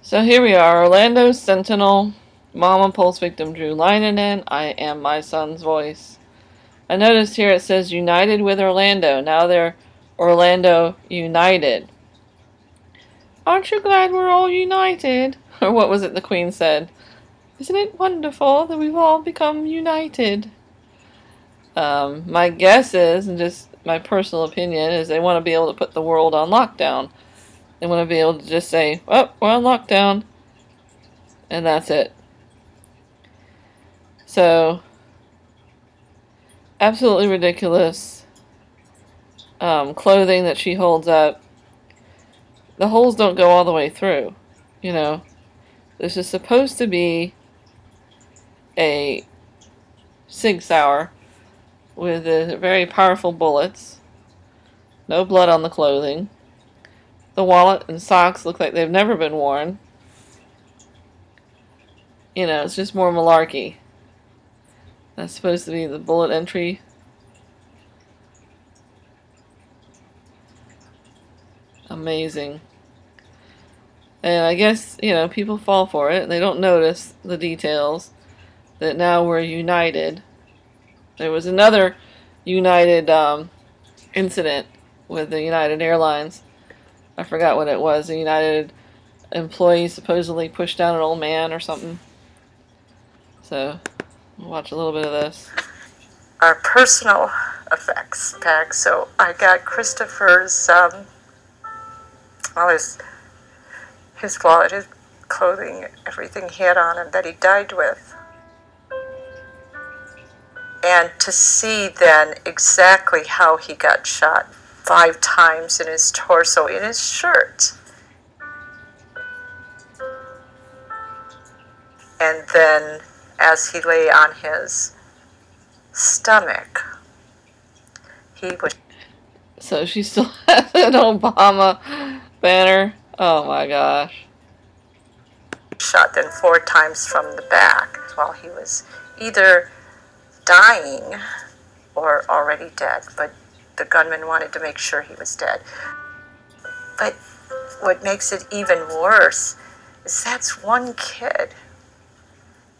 So here we are, Orlando Sentinel. Mama Pulse victim Drew Leinenen. I am my son's voice. I noticed here it says United with Orlando. Now they're Orlando United. Aren't you glad we're all united? Or what was it the Queen said? Isn't it wonderful that we've all become united? My guess is, and just my personal opinion, is they want to be able to put the world on lockdown. They want to be able to just say, oh, we're on lockdown. And that's it. So, absolutely ridiculous. Clothing that she holds up. The holes don't go all the way through. You know, this is supposed to be a Sig Sauer with very powerful bullets. No blood on the clothing. The wallet and socks look like they've never been worn. You know, it's just more malarkey. That's supposed to be the bullet entry. Amazing. And I guess, you know, people fall for it and they don't notice the details that now we're united. There was another United incident with the United Airlines. I forgot what it was. A United employee supposedly pushed down an old man or something. So, we'll watch a little bit of this. Our personal effects pack. So I got Christopher's, his wallet, his clothing, everything he had on him that he died with. And to see then exactly how he got shot 5 times in his torso, in his shirt. And then as he lay on his stomach, he was... So she still has an Obama banner. Oh my gosh. Shot then 4 times from the back while he was either dying or already dead, but the gunman wanted to make sure he was dead. But what makes it even worse is that's one kid.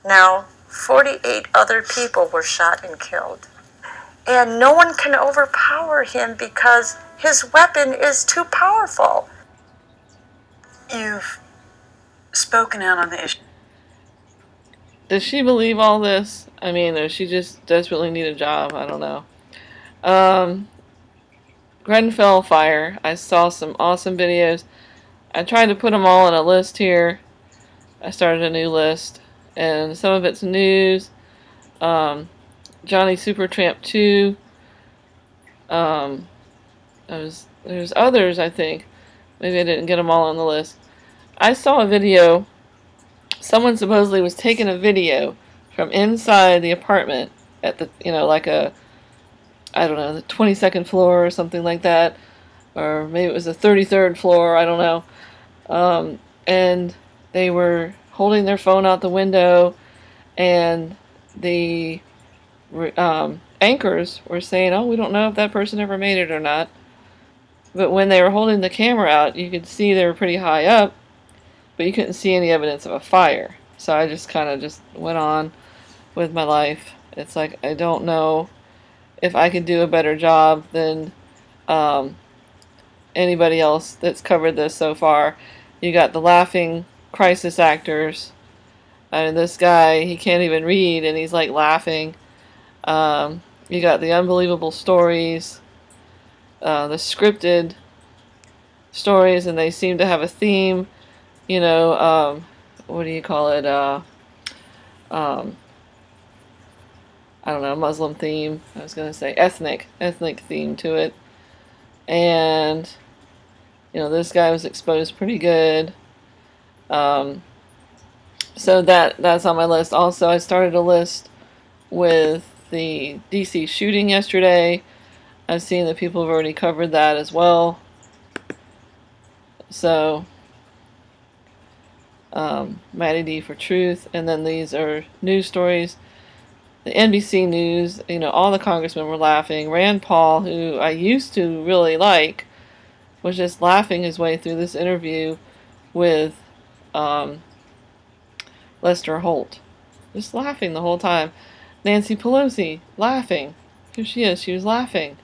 Now, 48 other people were shot and killed. And no one can overpower him because his weapon is too powerful. You've spoken out on the issue. Does she believe all this? I mean, or she just desperately need a job? I don't know. Grenfell fire. I saw some awesome videos. I tried to put them all in a list here. I started a new list. And some of it's news. Johnny Supertramp 2. There's others, I think. Maybe I didn't get them all on the list. I saw a video. Someone supposedly was taking a video from inside the apartment at the, you know, like a, I don't know, the 22nd floor or something like that. Or maybe it was the 33rd floor, I don't know. And they were holding their phone out the window, and the anchors were saying, oh, we don't know if that person ever made it or not. But when they were holding the camera out, you could see they were pretty high up, but you couldn't see any evidence of a fire. So I just kind of just went on with my life. It's like, I don't know if I could do a better job than anybody else that's covered this so far. You got the laughing crisis actors. I mean, this guy, he can't even read, and he's like laughing. You got the unbelievable stories, the scripted stories, and they seem to have a theme. You know, what do you call it? I don't know, Muslim theme. I was going to say ethnic theme to it. And, you know, this guy was exposed pretty good. So that's on my list. Also, I started a list with the DC shooting yesterday. I've seen that people have already covered that as well. So, Maddie D for Truth. And then these are news stories. The NBC News, you know, all the congressmen were laughing. Rand Paul, who I used to really like, was just laughing his way through this interview with Lester Holt. Just laughing the whole time. Nancy Pelosi, laughing. Here she is, she was laughing.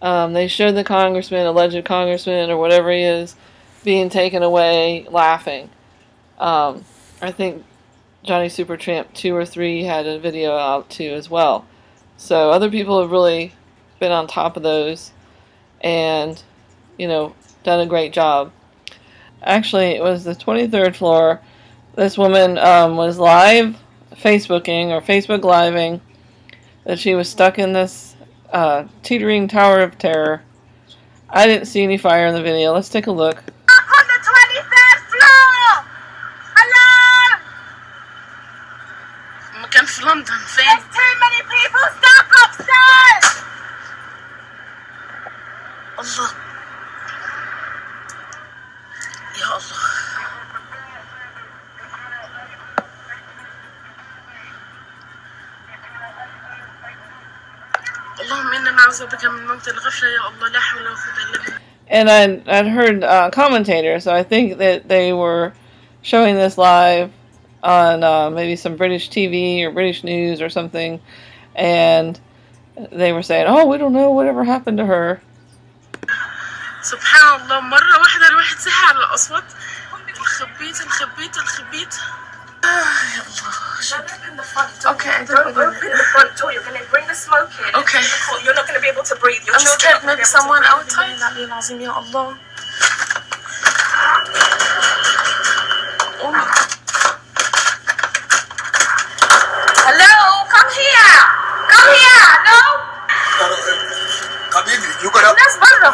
They showed the congressman, alleged congressman, or whatever he is, being taken away, laughing. I think Johnny Supertramp 2 or 3 had a video out too as well. So other people have really been on top of those and, done a great job. Actually, it was the 23rd floor. This woman was live Facebooking or Facebook living that she was stuck in this teetering tower of terror. I didn't see any fire in the video. Let's take a look. On the 23rd floor! Hello! مكان في لندن فين؟ There's too many people stuck upstairs! الله يا الله اللهم إنا نعوذ بك من موت الغفلة يا الله لا حول ولا قوة إلا بالله. And I'd heard commentators, so I think that they were showing this live on maybe some British TV or British news or something, and they were saying, "Oh, we don't know whatever happened to her." سبحان الله مرة واحدة الواحد سحر على الأصوات الخبيت يا الله Okay, Don't open the front door, you're going to bring the smoke in. Okay. You're not going to be able to breathe. Your I'm children scared are not gonna maybe be able to someone breathe. outside العلي العظيم يا الله Hello, come here! Come here! Hello? Come in, you gotta. Let's run them.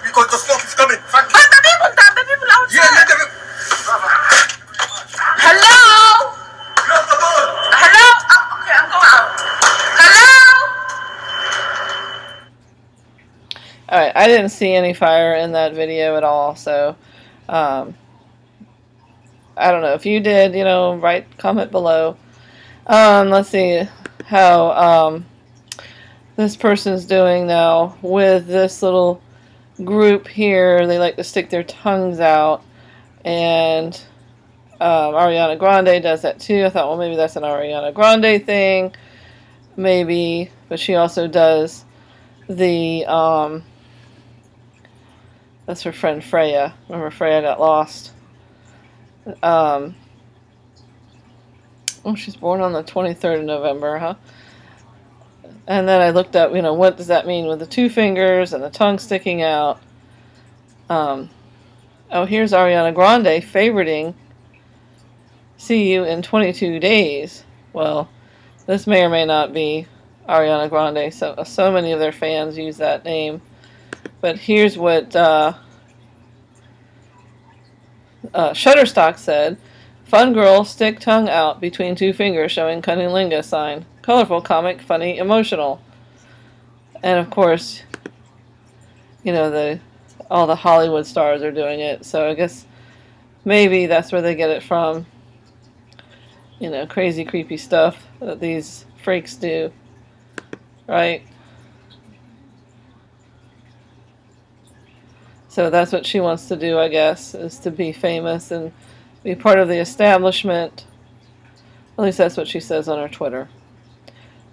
Because the smoke is coming. But the people outside. Yeah, let them. Hello? Close the door. Hello? Okay, I'm going out. Hello? Alright, I didn't see any fire in that video at all, so I don't know. If you did, write, comment below. Let's see how this person's doing now with this little group here. They like to stick their tongues out, and Ariana Grande does that too. I thought, well, maybe that's an Ariana Grande thing, maybe, but she also does the that's her friend Freya. Remember, Freya got lost. Oh, she's born on the 23rd of November, huh? And then I looked up, what does that mean with the 2 fingers and the tongue sticking out? Oh, here's Ariana Grande favoriting See You in 22 Days. Well, this may or may not be Ariana Grande. So many of their fans use that name. But here's what Shutterstock said. Fun girl, stick tongue out between 2 fingers showing cunnilingus sign. Colorful, comic, funny, emotional. And of course, all the Hollywood stars are doing it. So I guess maybe that's where they get it from. Crazy, creepy stuff that these freaks do. Right? So that's what she wants to do, I guess, is to be famous and be part of the establishment. At least that's what she says on her Twitter.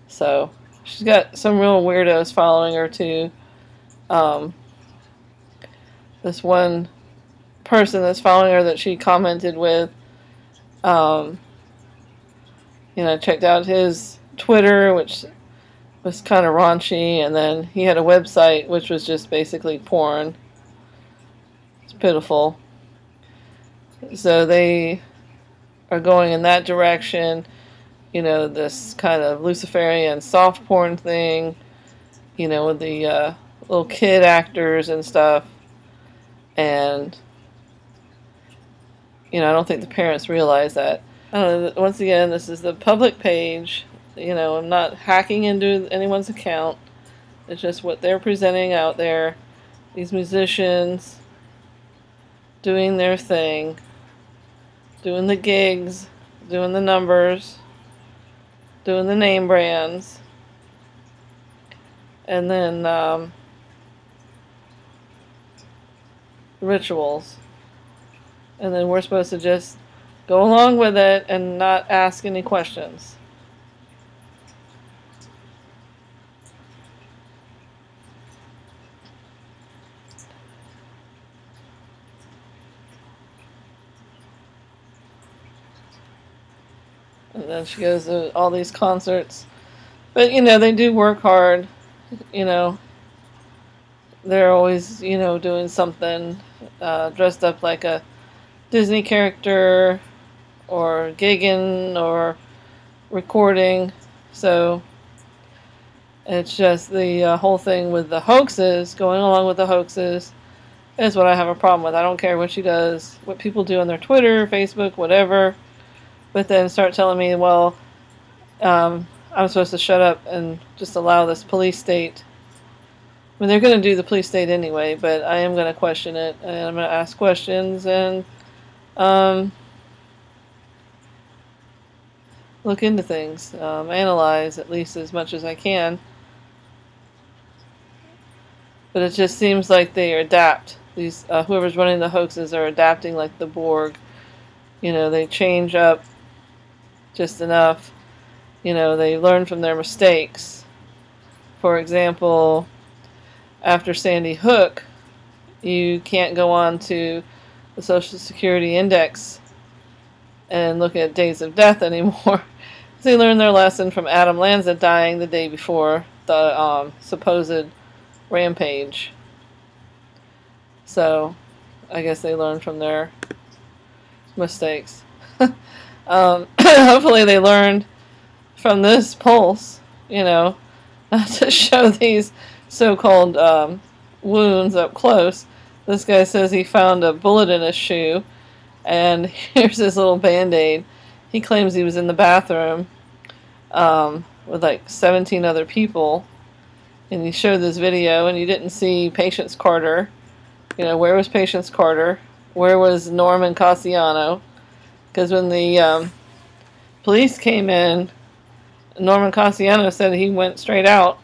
So she's got some real weirdos following her too. This one person that's following her that she commented with, checked out his Twitter, which was kind of raunchy, and then he had a website which was just basically porn. It's pitiful. So they are going in that direction, this kind of Luciferian soft porn thing, with the little kid actors and stuff. And, I don't think the parents realize that. Once again, this is the public page. I'm not hacking into anyone's account. It's just what they're presenting out there. These musicians doing their thing, doing the gigs, doing the numbers, doing the name brands, and then rituals. and then we're supposed to just go along with it and not ask any questions. And then she goes to all these concerts. But, you know, they do work hard. You know, they're always, you know, doing something, dressed up like a Disney character or gigging or recording. So it's just the whole thing with the hoaxes, going along with the hoaxes, is what I have a problem with. I don't care what she does, what people do on their Twitter, Facebook, whatever. But then start telling me, well, I'm supposed to shut up and just allow this police state. I mean, they're going to do the police state anyway, but I am going to question it, and I'm going to ask questions and look into things, analyze at least as much as I can. But it just seems like they adapt. These whoever's running the hoaxes are adapting like the Borg. You know, they change up just enough. You know, they learn from their mistakes. For example, after Sandy Hook, you can't go on to the Social Security Index and look at days of death anymore. They learned their lesson from Adam Lanza dying the day before the supposed rampage. So, I guess they learned from their mistakes. Hopefully they learned from this pulse, you know, not to show these so-called wounds up close. This guy says he found a bullet in his shoe, and here's his little band-aid. He claims he was in the bathroom with like 17 other people, and he showed this video, and you didn't see Patience Carter. You know, where was Patience Carter? Where was Norman Cassiano? Because when the police came in, Norman Cassiano said he went straight out,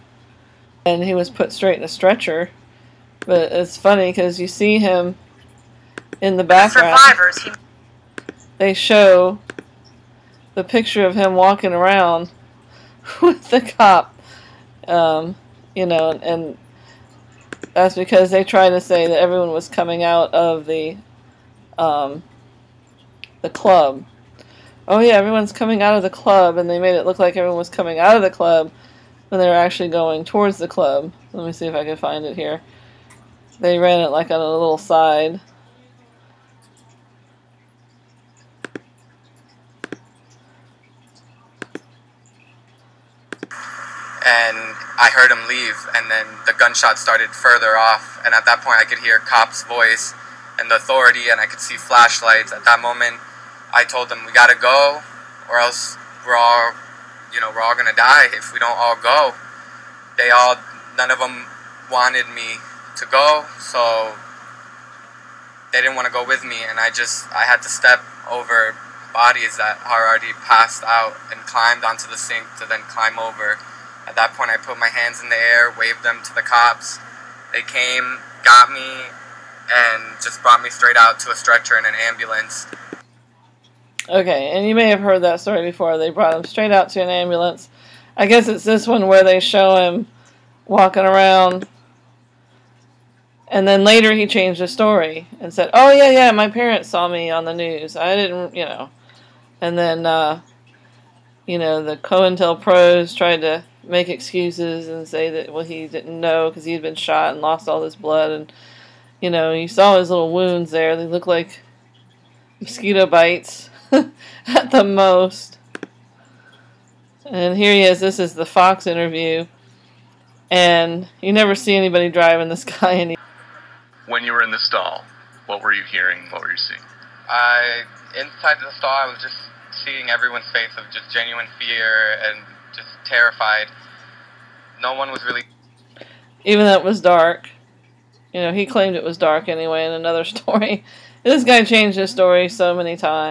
and he was put straight in a stretcher. But it's funny because you see him in the background. They show the picture of him walking around with the cop, you know, and that's because they try to say that everyone was coming out of the club. Oh yeah, everyone's coming out of the club, and they made it look like everyone was coming out of the club when they were actually going towards the club. Let me see if I can find it here. They ran it like on a little side. And I heard him leave, and then the gunshot started further off, and at that point I could hear cop's voice and the authority, and I could see flashlights. At that moment, I told them, we gotta go, or else we're all gonna die if we don't all go. None of them wanted me to go, so they didn't want to go with me, and I had to step over bodies that already passed out and climbed onto the sink to then climb over. At that point, I put my hands in the air, waved them to the cops. They came, got me, and just brought me straight out to a stretcher in an ambulance. Okay, and you may have heard that story before. They brought him straight out to an ambulance. I guess it's this one where they show him walking around, and then later he changed the story and said, oh yeah, my parents saw me on the news. I didn't, you know. And then, you know, the COINTELPROs tried to make excuses and say that, well, he didn't know because he had been shot and lost all his blood. And, you know, you saw his little wounds there. They look like mosquito bites at the most. And here he is. This is the Fox interview. And you never see anybody driving this guy anymore. When you were in the stall, what were you hearing? What were you seeing? Inside the stall, I was just seeing everyone's face of just genuine fear and just terrified. No one was really... Even though it was dark. You know, he claimed it was dark anyway in another story. This guy changed his story so many times.